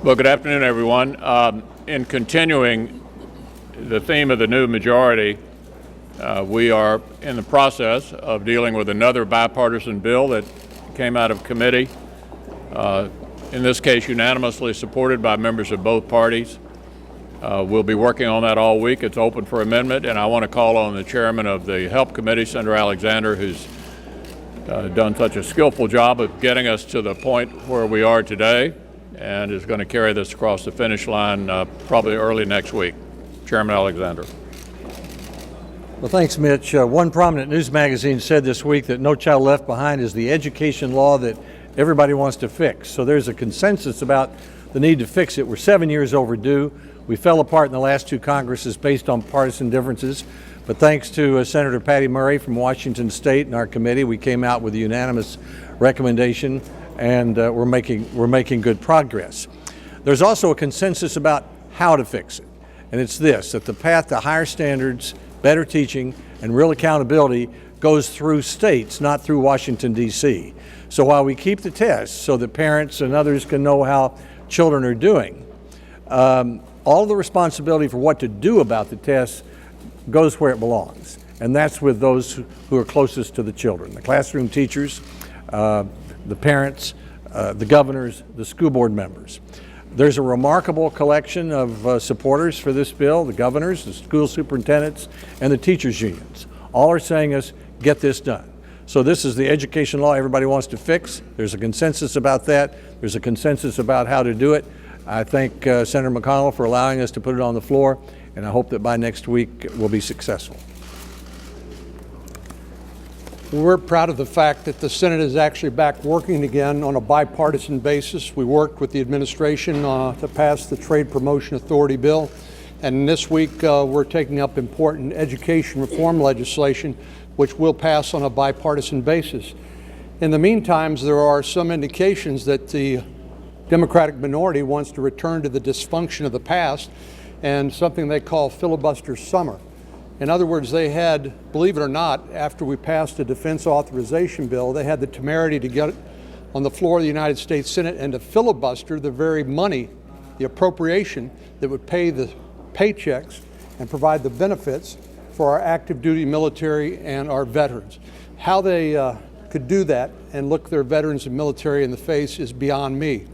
Well, good afternoon, everyone. In continuing the theme of the new majority, we are in the process of dealing with another bipartisan bill that came out of committee, in this case unanimously supported by members of both parties. We'll be working on that all week. It's open for amendment, and I want to call on the chairman of the Help Committee, Senator Alexander, who's done such a skillful job of getting us to the point where we are today, and is going to carry this across the finish line probably early next week. Chairman Alexander. Well, thanks, Mitch. One prominent news magazine said this week that No Child Left Behind is the education law that everybody wants to fix. So there's a consensus about the need to fix it. We're 7 years overdue. We fell apart in the last two Congresses based on partisan differences. But thanks to Senator Patty Murray from Washington State and our committee, we came out with a unanimous recommendation, and we're making good progress. There's also a consensus about how to fix it, and it's this: that the path to higher standards, better teaching, and real accountability goes through states, not through Washington, D.C. So while we keep the tests so that parents and others can know how children are doing, all the responsibility for what to do about the tests goes where it belongs, and that's with those who are closest to the children: the classroom teachers, the parents, the governors, the school board members. There's a remarkable collection of supporters for this bill: the governors, the school superintendents, and the teachers unions. All are saying us, get this done. So this is the education law everybody wants to fix. There's a consensus about that. There's a consensus about how to do it. I thank Senator McConnell for allowing us to put it on the floor, and I hope that by next week we'll be successful. We're proud of the fact that the Senate is actually back working again on a bipartisan basis. We worked with the administration to pass the Trade Promotion Authority bill, and this week we're taking up important education reform legislation, which will pass on a bipartisan basis. In the meantime, there are some indications that the Democratic minority wants to return to the dysfunction of the past and something they call filibuster summer. In other words, they had, believe it or not, after we passed the defense authorization bill, they had the temerity to get it on the floor of the United States Senate and to filibuster the very money, the appropriation that would pay the paychecks and provide the benefits for our active duty military and our veterans. How they could do that and look their veterans and military in the face is beyond me.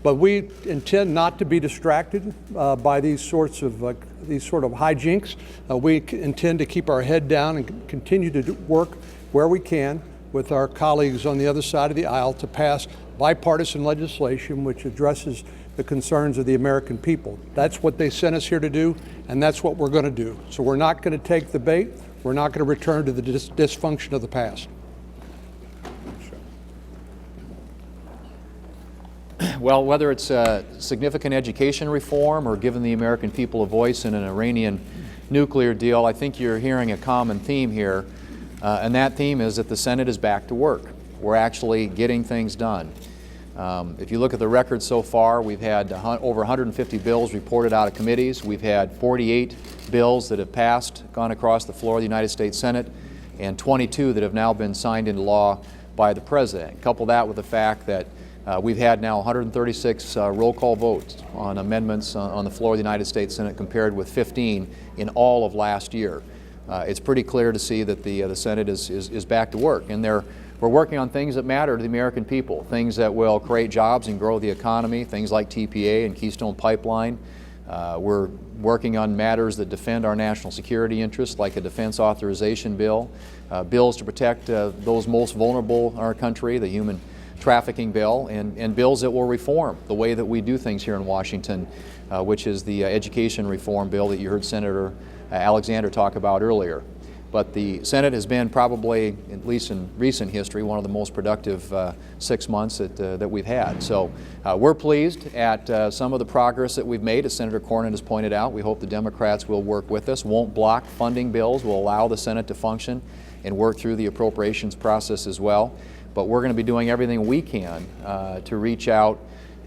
But we intend not to be distracted by these sort of hijinks. We intend to keep our head down and continue to work where we can with our colleagues on the other side of the aisle to pass bipartisan legislation which addresses the concerns of the American people. That's what they sent us here to do, and that's what we're going to do. So we're not going to take the bait. We're not going to return to the dysfunction of the past. Well, whether it's significant education reform or giving the American people a voice in an Iranian nuclear deal, I think you're hearing a common theme here, and that theme is that the Senate is back to work. We're actually getting things done. If you look at the record so far, we've had over 150 bills reported out of committees. We've had 48 bills that have passed, gone across the floor of the United States Senate, and 22 that have now been signed into law by the President. Couple that with the fact that we've had now 136 roll call votes on amendments on the floor of the United States Senate compared with 15 in all of last year. It's pretty clear to see that the Senate is back to work, and we're working on things that matter to the American people, things that will create jobs and grow the economy, things like TPA and Keystone Pipeline. We're working on matters that defend our national security interests, like a defense authorization bill, bills to protect those most vulnerable in our country, the human trafficking bill, and bills that will reform the way that we do things here in Washington, which is the education reform bill that you heard Senator Alexander talk about earlier. But the Senate has been probably, at least in recent history, one of the most productive 6 months that we've had. So we're pleased at some of the progress that we've made, as Senator Cornyn has pointed out. We hope the Democrats will work with us, won't block funding bills, will allow the Senate to function and work through the appropriations process as well. But we're going to be doing everything we can to reach out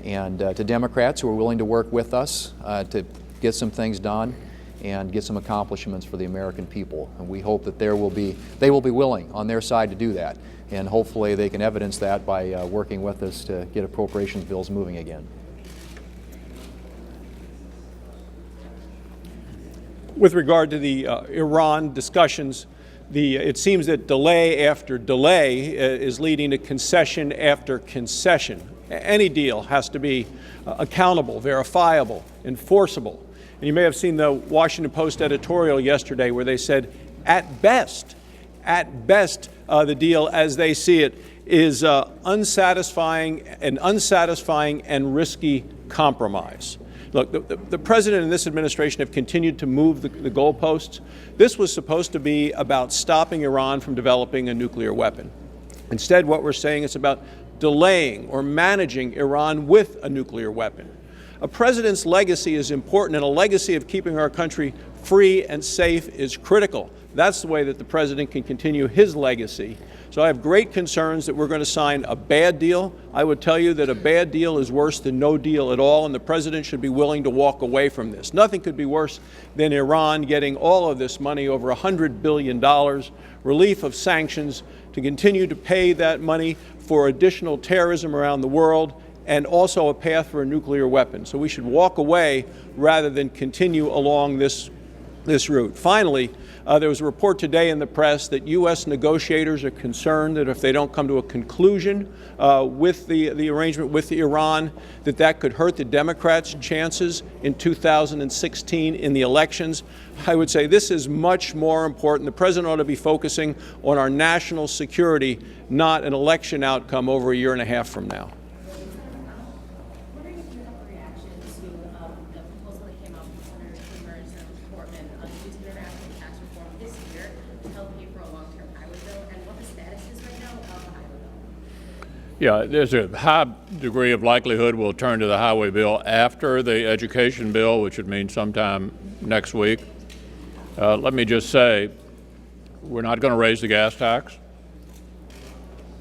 and to Democrats who are willing to work with us to get some things done and get some accomplishments for the American people. And we hope that they will be willing on their side to do that. And hopefully they can evidence that by working with us to get appropriations bills moving again. With regard to the Iran discussions, it seems that delay after delay is leading to concession after concession. Any deal has to be accountable, verifiable, enforceable. And you may have seen the Washington Post editorial yesterday where they said, at best, the deal as they see it is unsatisfying and risky compromise. Look, the President and this administration have continued to move the goalposts. This was supposed to be about stopping Iran from developing a nuclear weapon. Instead, what we're saying is about delaying or managing Iran with a nuclear weapon. A president's legacy is important, and a legacy of keeping our country free and safe is critical. That's the way that the president can continue his legacy. So I have great concerns that we're going to sign a bad deal. I would tell you that a bad deal is worse than no deal at all, and the president should be willing to walk away from this. Nothing could be worse than Iran getting all of this money, over $100 billion, relief of sanctions, to continue to pay that money for additional terrorism around the world, and also a path for a nuclear weapon. So we should walk away rather than continue along this route. Finally, there was a report today in the press that U.S. negotiators are concerned that if they don't come to a conclusion with the arrangement with Iran, that could hurt the Democrats' chances in 2016 in the elections. I would say this is much more important. The president ought to be focusing on our national security, not an election outcome over a year and a half from now. Yeah, there's a high degree of likelihood we'll turn to the highway bill after the education bill, which would mean sometime next week. Let me just say, we're not going to raise the gas tax.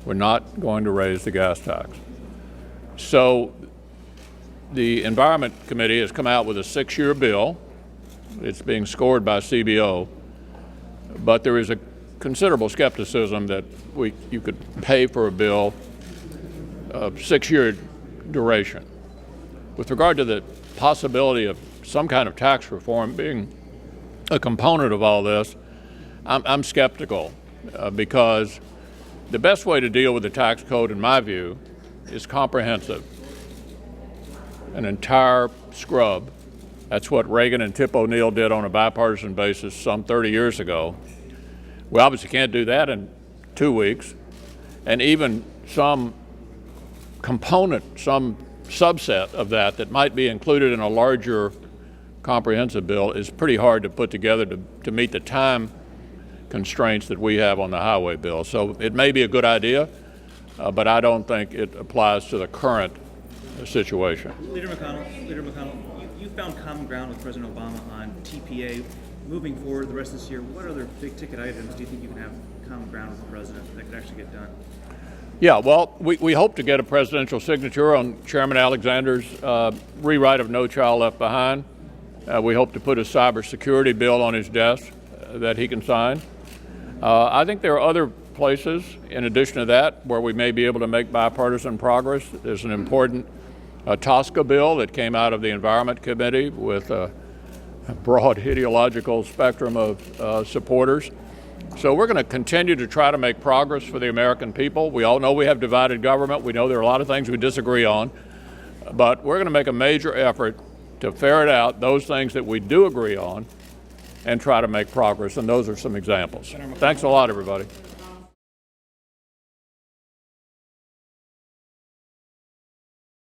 We're not going to raise the gas tax. So the Environment Committee has come out with a 6-year bill. It's being scored by CBO. But there is a considerable skepticism that you could pay for a bill of 6-year duration. With regard to the possibility of some kind of tax reform being a component of all this, I'm skeptical because the best way to deal with the tax code, in my view, is comprehensive. An entire scrub. That's what Reagan and Tip O'Neill did on a bipartisan basis some 30 years ago. We obviously can't do that in 2 weeks, and even some component, some subset of that might be included in a larger comprehensive bill is pretty hard to put together to meet the time constraints that we have on the highway bill. So it may be a good idea, but I don't think it applies to the current situation. Leader McConnell, you found common ground with President Obama on TPA. Moving forward the rest of this year, what other big ticket items do you think you can have common ground with the president that could actually get done? Yeah, well, we hope to get a presidential signature on Chairman Alexander's rewrite of No Child Left Behind. We hope to put a cybersecurity bill on his desk that he can sign. I think there are other places, in addition to that, where we may be able to make bipartisan progress. There's an important TSCA bill that came out of the Environment Committee with a broad ideological spectrum of supporters. So we're going to continue to try to make progress for the American people. We all know we have divided government. We know there are a lot of things we disagree on. But we're going to make a major effort to ferret out those things that we do agree on and try to make progress. And those are some examples. Thanks a lot, everybody.